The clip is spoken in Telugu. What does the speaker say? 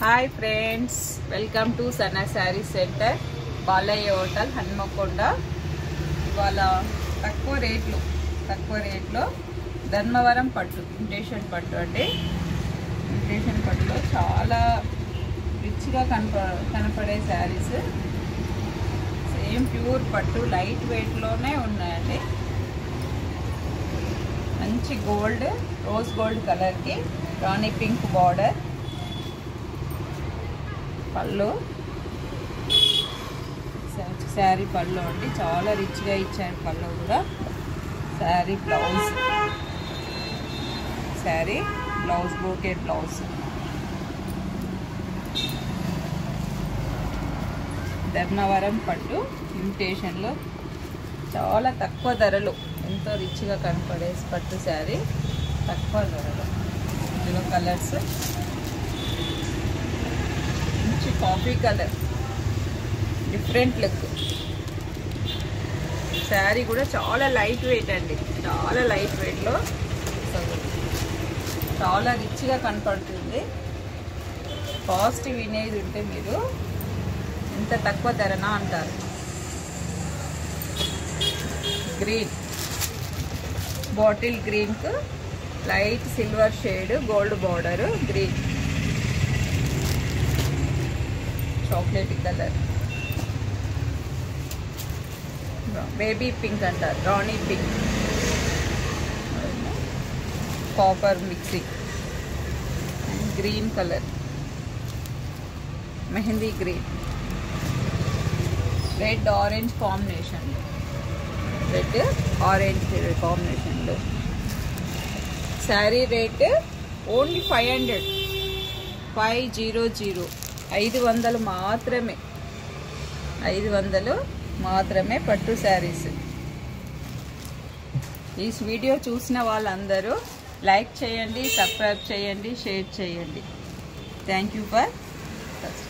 Hi friends, welcome to Sana sari centre, Balayya hotel, Hanamkonda. ఇవాళ తక్కువ రేట్లో ధర్మవరం పట్టు, ఇమిటేషన్ పట్టు అంటే ఇమిటేషన్ పట్టులో చాలా రిచ్గా కనపడే శారీస్. సేమ్ ప్యూర్ పట్టు, లైట్ వెయిట్లోనే ఉన్నాయండి. మంచి గోల్డ్, రోజ్ గోల్డ్ కలర్కి రాణి పింక్ బార్డర్, పళ్ళు, శారీ పళ్ళు అండి. చాలా రిచ్గా ఇచ్చారు పళ్ళు కూడా. Sari blouse brocade blouse. Dharmavaram పట్టు ఇమిటేషన్లో చాలా తక్కువ ధరలు, ఎంతో రిచ్గా కనపడే పట్టు శారీ తక్కువ ధరలు. ఇందులో కలర్స్ మంచి coffee colour, different look. Sari కూడా చాలా లైట్ వెయిట్ అండి, చాలా లైట్ వెయిట్లో చాలా రిచ్గా కనపడుతుంది. కాస్ట్ వినేది ఉంటే మీరు ఇంత తక్కువ ధరనా అంటారు. గ్రీన్, బాటిల్ గ్రీన్కు light silver shade, gold border, green, chocolate colour, baby pink అంటారు, rani pink, copper mixing, green colour, mehndi green, red orange కాంబినేషన్లో, రెడ్ ఆరెంజ్ కాంబినేషన్లో. శారీ రేట్ ఓన్లీ 500, 500 మాత్రమే, 500 మాత్రమే పట్టు శారీస్. ఈ వీడియో చూసిన వాళ్ళందరూ లైక్ చేయండి, సబ్స్క్రైబ్ చేయండి, షేర్ చేయండి. Thank you for subscribe.